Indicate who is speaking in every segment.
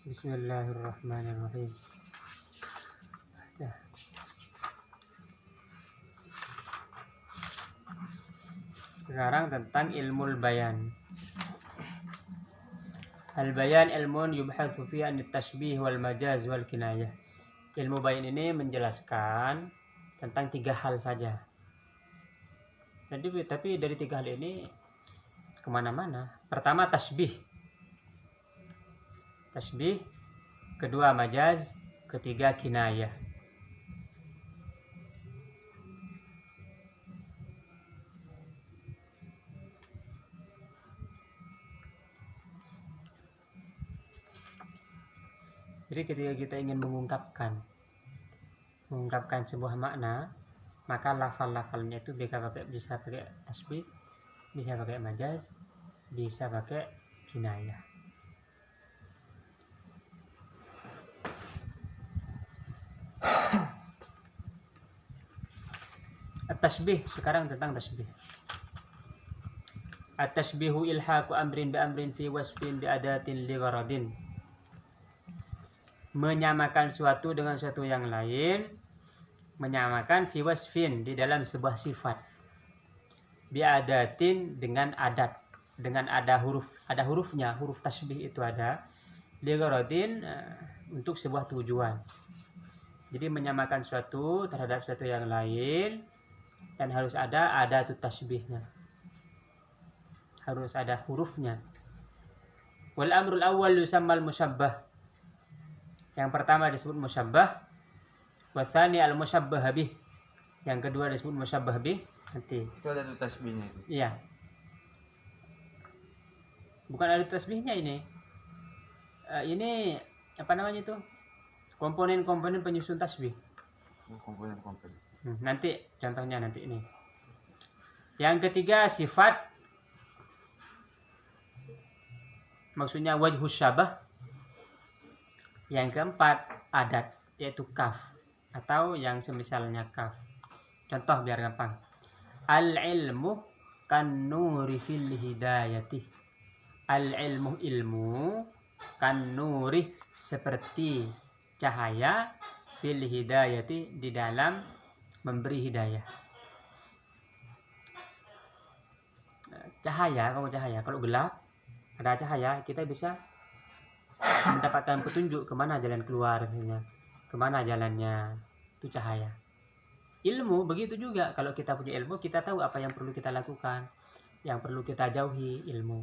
Speaker 1: Bismillahirrahmanirrahim. Sekarang tentang ilmu bayan. Al-bayan ilmun yubhatsu fihi an at-tashbih wal majaz wal kinayah. Ilmu bayan ini menjelaskan tentang 3 hal saja. Tapi dari 3 hal ini kemana-mana. Pertama tasbih, kedua majaz, ketiga kinayah. Jadi ketika kita ingin mengungkapkan sebuah makna, maka lafal-lafalnya itu bisa pakai tasbih, bisa pakai majaz, bisa pakai kinayah. At-tashbih, sekarang tentang tasbih. At-tashbihu ilhaqu amrin bi amrin fi wasfin bi adatin li gharadin. Menyamakan suatu dengan suatu yang lain, menyamakan fi wasfin di dalam sebuah sifat, bi adatin dengan adat, dengan ada hurufnya, huruf tasbih itu ada, li gharadin untuk sebuah tujuan. Jadi menyamakan suatu terhadap suatu yang lain dan harus ada adatut tasbihnya, harus ada hurufnya. Wal amrul awwal yusammal musyabbah. Yang pertama disebut musyabbah, wa tsani al musyabbah bih. Yang kedua disebut musyabbah bih. Nanti
Speaker 2: itu ada tasbihnya itu.
Speaker 1: Iya. Bukan ada tasbihnya ini. Ini apa namanya itu? Komponen-komponen penyusun tasbih.
Speaker 2: Komponen.
Speaker 1: Nanti contohnya nanti ini. Yang ketiga sifat, maksudnya wajhus syabah. Yang keempat adat, yaitu kaf atau yang semisalnya kaf. Contoh biar gampang. Al-ilmu kan nuri fil hidayati. Al-ilmu ilmu kan nuri seperti cahaya fil hidayati di dalam memberi hidayah. Cahaya, kalau gelap ada cahaya, kita bisa mendapatkan petunjuk kemana jalan keluar, misalnya kemana jalannya, itu cahaya. Ilmu begitu juga, kalau kita punya ilmu kita tahu apa yang perlu kita lakukan, yang perlu kita jauhi ilmu.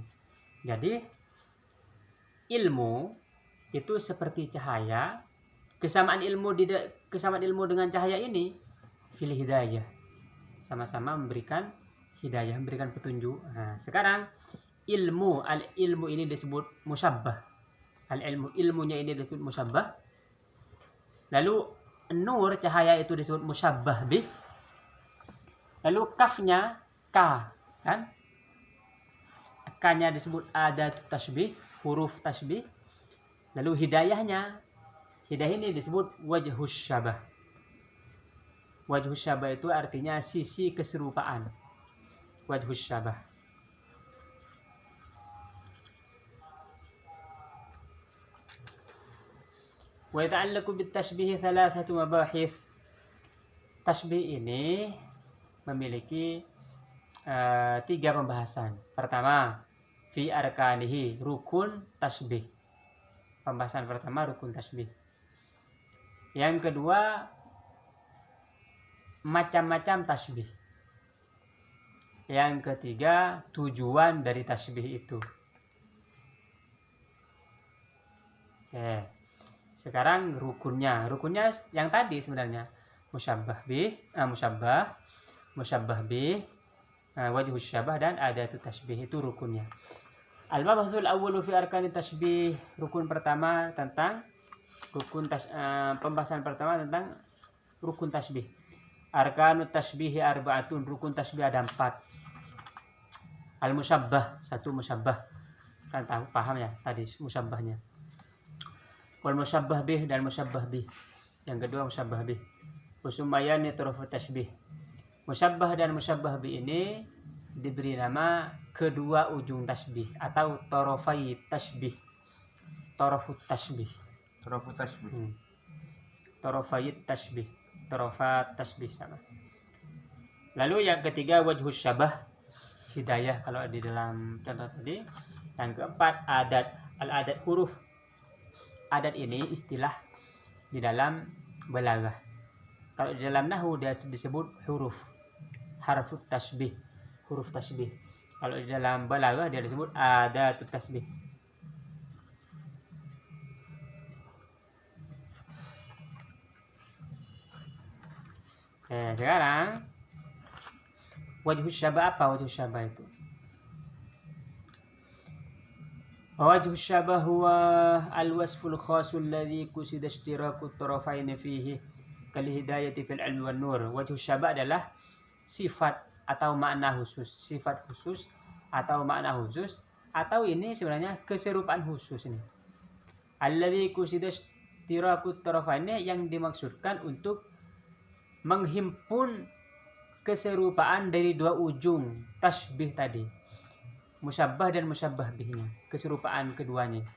Speaker 1: Jadi ilmu itu seperti cahaya. Kesamaan ilmu dengan cahaya ini fil hidayah, sama-sama memberikan hidayah, memberikan petunjuk. Nah, sekarang ilmu ini disebut musyabbah. Ilmunya ini disebut musyabbah. Lalu nur, cahaya itu disebut musyabbah bih. Lalu kafnya ka, kan? K-nya disebut adat tasbih, huruf tasbih. Lalu hidayah ini disebut wajhus syabah. Wajhus syabah itu artinya sisi keserupaan. Wajhus syabah. Wa yata'allaqu bit tasbih thalathatu mabahith. Tasbih ini memiliki 3 pembahasan. Pertama, fi arkanihi, rukun tasbih. Pembahasan pertama rukun tasbih. Yang kedua, macam-macam tasbih. Yang ketiga, tujuan dari tasbih itu. Oke. Sekarang rukunnya yang tadi sebenarnya musyabbah bih, wajhus syabah dan adatut tasbih, itu rukunnya. Al-mabhasul awwalu fi arkanit tasbih. Pembahasan pertama tentang rukun tasbih. Arkanut tasbihi arba'atun. Rukun tasbih ada 4. Al-musyabbah, 1 musyabbah. Kan tahu, paham ya tadi musyabbahnya. Wal musyabbah bih dan musyabbah bih. Yang kedua musyabbah bih. Usumayani turufut tasbih. Musyabbah dan musyabbah bih ini diberi nama kedua ujung tasbih atau torofai tasbih. tarafut tashbih.
Speaker 2: Tarafu tashbih.
Speaker 1: Tarafayit tashbih. Tarafat tashbih sama. Lalu yang ketiga wajhus syabah, hidayah kalau di dalam contoh tadi. Yang keempat adat, al-adat huruf. Adat ini istilah di dalam balaghah. Kalau di dalam nahwu dia disebut huruf, harfut tashbih, huruf tashbih. Kalau di dalam balaghah dia disebut adatut tashbih. Sekarang wajhus syabah, apa wajhus syabah itu? Wajhus syabah huwa al-wasful khasul alladhi qusida ishtiraku at-tarafain fihi kal hidayati fil ilmi wan nur. Wajhus syabah adalah sifat atau makna khusus, sifat khusus atau makna khusus, atau ini sebenarnya keserupaan khusus ini. Alladhi qusida ishtiraku at-tarafain, yang dimaksudkan untuk menghimpun keserupaan dari dua ujung tashbih tadi, musyabbah dan musyabbah bihnya, keserupaan keduanya.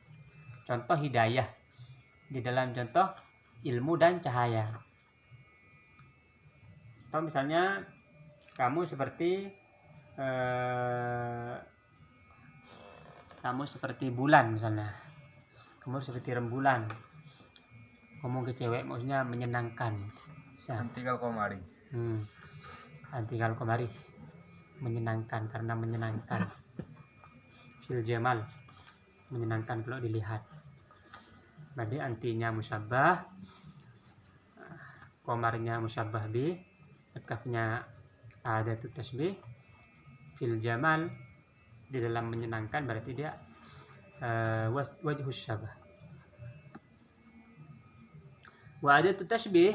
Speaker 1: Contoh hidayah di dalam contoh ilmu dan cahaya. Atau misalnya kamu seperti bulan misalnya, kamu seperti rembulan. Ngomong ke cewek maksudnya menyenangkan.
Speaker 2: Antikal komari.
Speaker 1: Antikal komari, menyenangkan karena menyenangkan. Fil jamal, menyenangkan kalau dilihat. Berarti antinya musyabbah, komarnya musyabbah bih, kafnya adatut tashbih. Fil jamal, di dalam menyenangkan berarti dia wajhus syabah. Wa adatut tashbih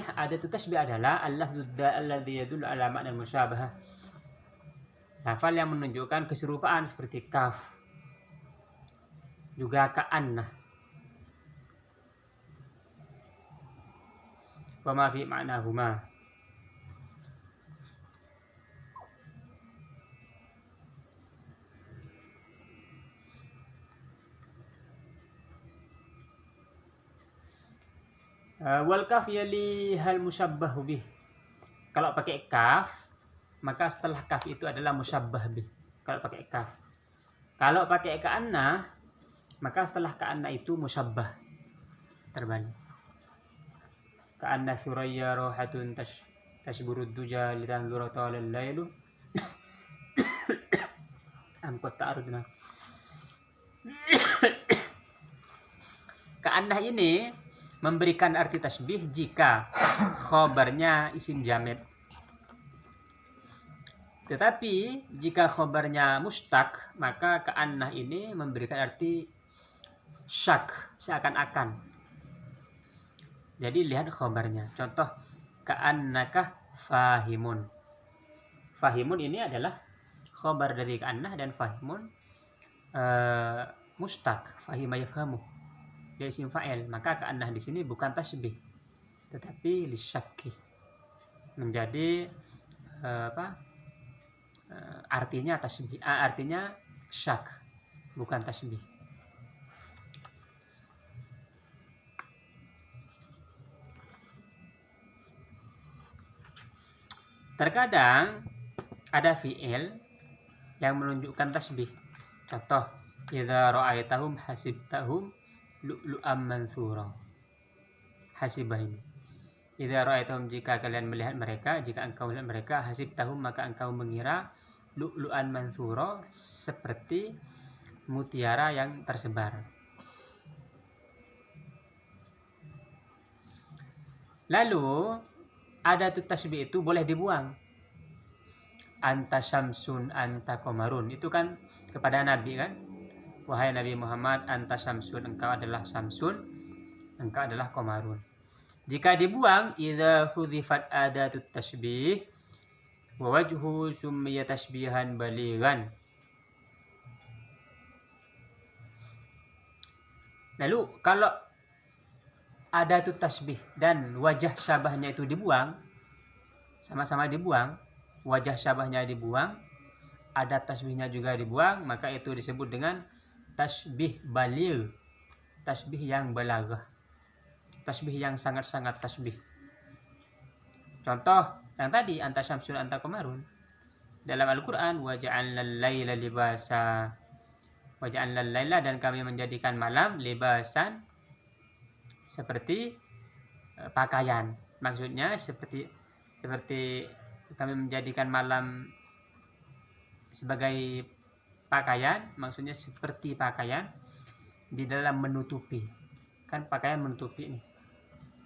Speaker 1: adalah al-lafdz alladzi yadullu ala ma'na al-musyabahah. Lafal yang menunjukkan keserupaan seperti kaf, juga ka'anna. Wa ma fi ma'nahuma. Wal kaf yali hal musyabbahu bih. Kalau pakai kaf, maka setelah kaf itu adalah musyabbah bih. Kalau pakai kaf. Kalau pakai ka'anna, maka setelah ka'anna itu musyabbah. Terbalik. Ka'anna thuraya rohatun tashburud duja litanzura ta'ala al-lailu. Amkot ta'arudna. Ka'anna ini memberikan arti tasbih jika khobarnya isim jamid. Tetapi jika khobarnya mustaq, maka ka'annah ini memberikan arti syak, seakan-akan. Jadi lihat khobarnya. Contoh ka'annaka fahimun. Fahimun ini adalah khobar dari ka'annah, dan fahimun mustaq, fahima yafhamu. Dia isim fa'il, maka ka'annah di sini bukan tasbih tetapi lisyakki, menjadi artinya tasbih, artinya syak, bukan tasbih. Terkadang ada fi'il yang menunjukkan tasbih. Contoh, idza ra'aitahum hasibtahum lu'lu'am mansura. Hasibah ini. Idza ra'aitahum, jika kalian melihat mereka, jika engkau melihat mereka, hasibtahum, maka engkau mengira lu'lu'an mansura, seperti mutiara yang tersebar. Lalu adatut tashbih itu boleh dibuang. Anta syamsun anta qamarun, itu kan kepada Nabi kan, wahai Nabi Muhammad, anta syamsun, engkau adalah syamsun, engkau adalah qamarun. Jika dibuang, idza hudzifat adatut tashbih wa wajhu summiya tashbihan balighan. Lalu kalau adatut tashbih dan wajah syabahnya itu dibuang, sama-sama dibuang, wajah syabahnya dibuang, adat tasbihnya juga dibuang, maka itu disebut dengan tasbih baligh. tasbih yang balaghah, tasbih yang sangat-sangat tasbih. Contoh yang tadi anta syamsun anta qamarun. Dalam Al-Qur'an wa ja'alnal laila libasa. Wa ja'alnal laila, dan kami menjadikan malam libasan, seperti pakaian. Maksudnya seperti kami menjadikan malam sebagai pakaian, maksudnya seperti pakaian di dalam menutupi. Kan pakaian menutupi nih.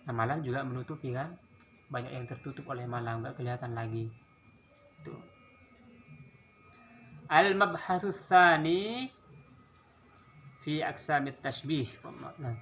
Speaker 1: Nah, malam juga menutupi kan. Banyak yang tertutup oleh malam, nggak kelihatan lagi. Tuh. Al-mabhasus tsani fi aqsamit tashbih. Nah,